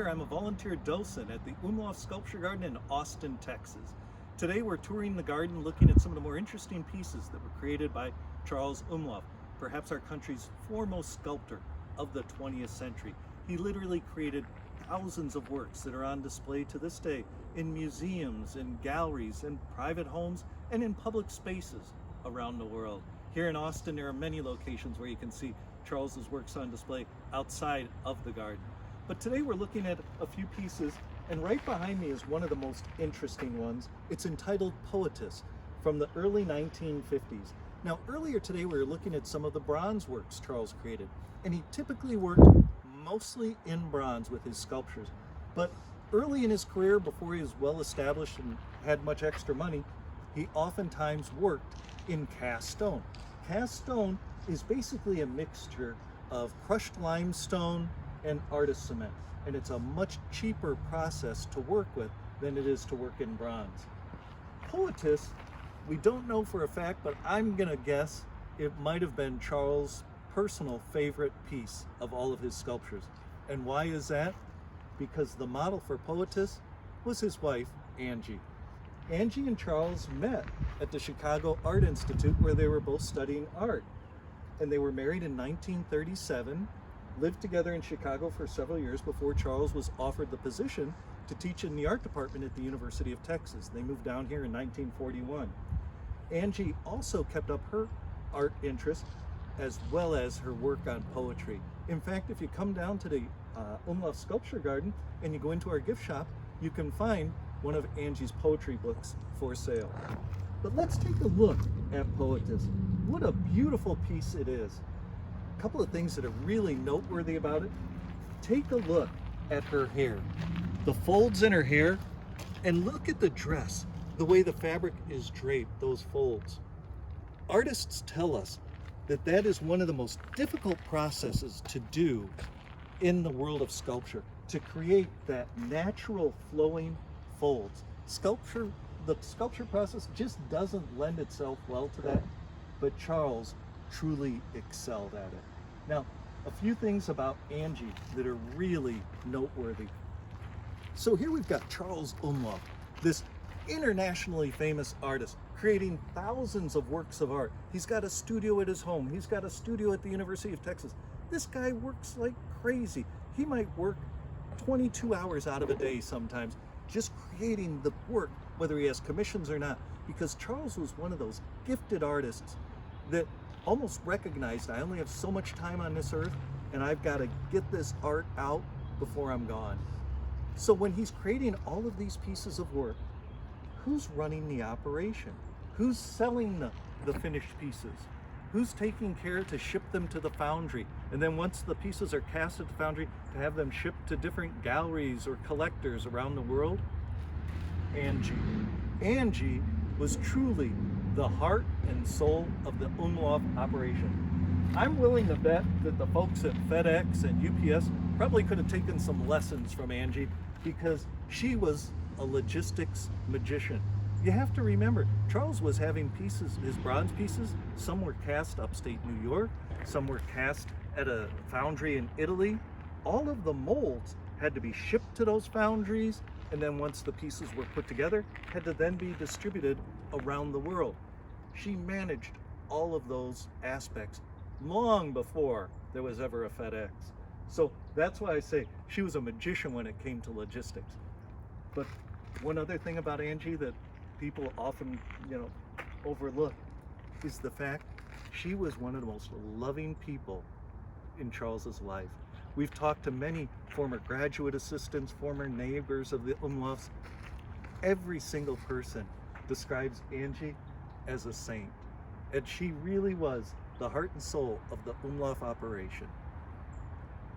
Taylor. I'm a volunteer docent at the Umlauf Sculpture Garden in Austin, Texas. Today we're touring the garden looking at some of the more interesting pieces that were created by Charles Umlauf, perhaps our country's foremost sculptor of the 20th century. He literally created thousands of works that are on display to this day in museums, in galleries, in private homes, and in public spaces around the world. Here in Austin, there are many locations where you can see Charles's works on display outside of the garden. But today we're looking at a few pieces, and right behind me is one of the most interesting ones. It's entitled Poetess, from the early 1950s. Now, earlier today we were looking at some of the bronze works Charles created, and he typically worked mostly in bronze with his sculptures. But early in his career, before he was well established and had much extra money, he oftentimes worked in cast stone. Cast stone is basically a mixture of crushed limestone and artist cement, and it's a much cheaper process to work with than it is to work in bronze. Poetess, we don't know for a fact, but I'm gonna guess it might have been Charles' personal favorite piece of all of his sculptures. And why is that? Because the model for Poetess was his wife, Angie. Angie and Charles met at the Chicago Art Institute, where they were both studying art. And they were married in 1937, lived together in Chicago for several years before Charles was offered the position to teach in the art department at the University of Texas. They moved down here in 1941. Angie also kept up her art interest as well as her work on poetry. In fact, if you come down to the Umlauf Sculpture Garden and you go into our gift shop, you can find one of Angie's poetry books for sale. But let's take a look at Poetess. What a beautiful piece it is. A couple of things that are really noteworthy about it. Take a look at her hair, the folds in her hair, and look at the dress, the way the fabric is draped, those folds. Artists tell us that that is one of the most difficult processes to do in the world of sculpture, to create that natural flowing folds. The sculpture process just doesn't lend itself well to that, but Charles truly excelled at it. Now, a few things about Angie that are really noteworthy. So here we've got Charles Umlauf, this internationally famous artist, creating thousands of works of art. He's got a studio at his home. He's got a studio at the University of Texas. This guy works like crazy. He might work 22 hours out of a day sometimes, just creating the work, whether he has commissions or not, because Charles was one of those gifted artists that almost recognized, I only have so much time on this earth, and I've got to get this art out before I'm gone. So when he's creating all of these pieces of work, who's running the operation? Who's selling the finished pieces? Who's taking care to ship them to the foundry? And then once the pieces are cast at the foundry, to have them shipped to different galleries or collectors around the world? Angie. Angie was truly the heart and soul of the Umlauf operation. I'm willing to bet that the folks at FedEx and UPS probably could have taken some lessons from Angie, because she was a logistics magician. You have to remember, Charles was having pieces, his bronze pieces, some were cast upstate New York, some were cast at a foundry in Italy. All of the molds had to be shipped to those foundries, and then once the pieces were put together, had to then be distributed around the world. She managed all of those aspects long before there was ever a FedEx. So that's why I say she was a magician when it came to logistics. But one other thing about Angie that people often, overlook is the fact she was one of the most loving people in Charles's life. We've talked to many former graduate assistants, former neighbors of the Umlaufs. Every single person describes Angie as a saint, and she really was the heart and soul of the Umlauf operation.